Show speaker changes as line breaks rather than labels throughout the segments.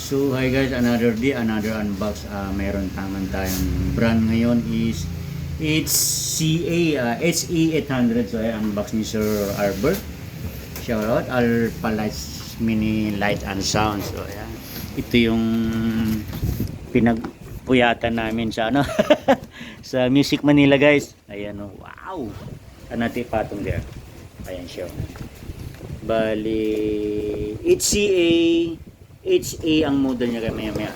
So hi guys, another day, another unbox. Mayroon naman tayong brand ngayon is HE800. So ayan, unbox ni Sir Albert. Shoutout, Alpalites Mini Light and Sound. So ayan, ito yung pinagpuyatan namin sa ano sa Music Manila guys. Ayan oh, wow. Ano natin patong there. Ayan siya. Bali, HA ang model niya kaya maya.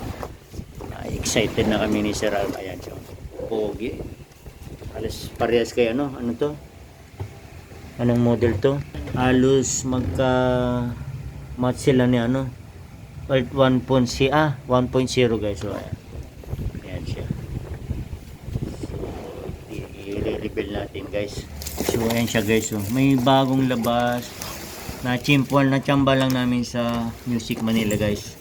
Excited na kami ni Sir Al. Ayan siya. Pogi. Alas parehas kay ano to? Anong model to? Halos magka match sila ni ano. 1.0 guys. So ayan. Ayan siya. So i-reveal natin guys. So ayan siya guys. So, may bagong labas na chimpuan na chamba lang namin sa Music Manila guys.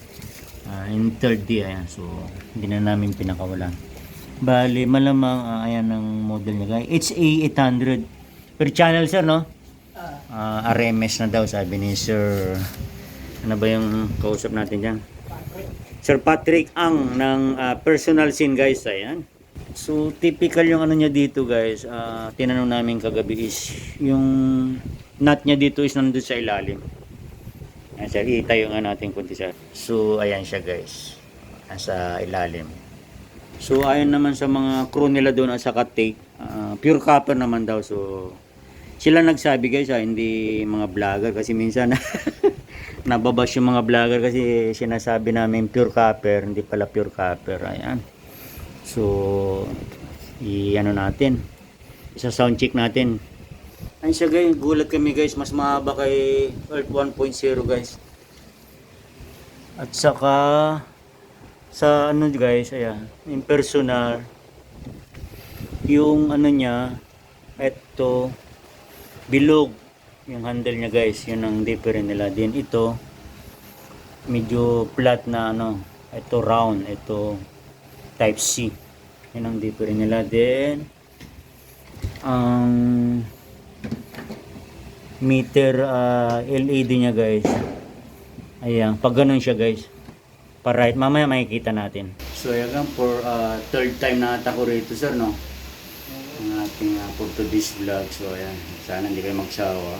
In third day ayan. So hindi na namin pinakawalan. Bali malamang ayan ang model niya guys. HA800 per channel sir no? RMS na daw sabi ni Sir. Ano ba yung kausap natin dyan? Sir Patrick Ang ng Personal Scene guys. Ayan. So typical yung ano niya dito guys. Tinanong namin kagabi is yung nut niya dito is nandun sa ilalim. Ayan sir, itayo nga natin kunti sir. So ayan siya guys, nasa ilalim. So ayon naman sa mga crew nila doon sa take, pure copper naman daw. So sila nagsabi guys, hindi mga vlogger kasi minsan nababash yung mga vlogger kasi sinasabi namin pure copper, hindi pala pure copper. Ayan. So i-ano natin, isa sound check natin. Ayun siya guys, gulat kami guys, mas mahaba kay Earth 1.0 guys. At saka sa ano guys, ayan, impersonal yung ano niya, eto bilog yung handle niya guys, yun ang different nila. Din ito medyo flat na ano, ito round, ito type C, yun ang different nila. Then meter LED niya guys. Ayan, pag ganun siya guys. Pa right, mamaya makikita natin. So ayan for third time na ata ko rito sir no. Ang ating for today's vlog. So ayan, sana hindi kayo magsawa.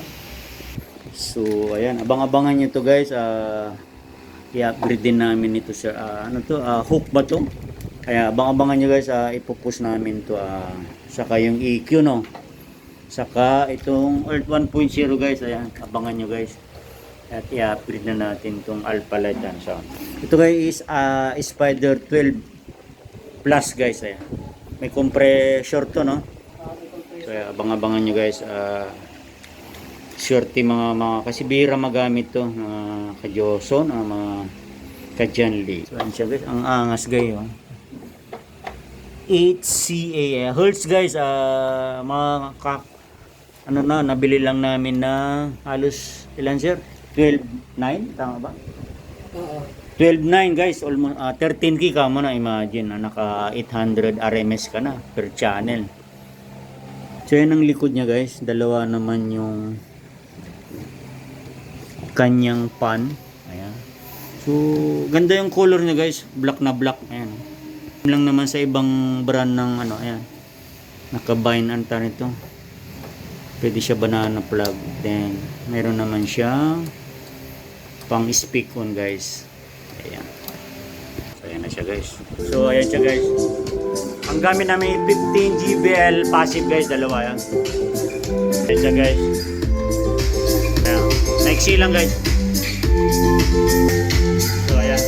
So ayan, abang-abangan niyo to guys. I-upgrade din namin ito sir. Ano to? Hook ba to? Kaya abang-abangan niyo guys, ipopost namin to. Saka yung EQ no. Saka itong Earth 1.0 guys, ayan, abangan nyo guys. At i-upgrade na natin itong Alpalight and Sound. Ito guys is Spider 12 Plus guys, ayan. May compressor to no. So abang-abangan nyo guys. Shorty mga kasi bihira magamit to, mga ka-Joson, mga ka-Janly. So ayan siya guys, ang angas guys oh. HCA Hertz guys, mga ano na, nabili lang namin na halos ilan sir? 12.9 tama ba? Oo. 12.9 guys, almost 13k ka mo na, imagine naka 800 RMS ka na per channel. So yan ang likod niya guys, dalawa naman yung kanyang pan. Ayan. So ganda yung color niya guys, black na black. Ayan. Lang naman sa ibang brand ng ano, ayan. Naka-bind anta nito. Pwede siya banana plug. Then meron naman siya pang speak on guys. Ayan. So ayan na siya guys. So ayan siya guys. Ang gamit namin 15 GBL passive guys, dalawa yan. Ayan siya guys. Ayan. Naiksi lang guys. So ayan.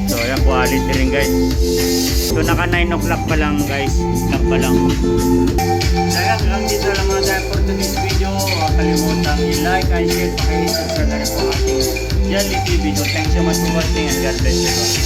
So ayan, quality rin guys. So naka 9 o'clock pa lang guys. Clock pa lang. Kaya lang dito lang mga tayo for today's video. Huwag kalimutang i-like and share. Pakisubscribe na rin po ating Janly TV. So thanks so much for watching and God bless you.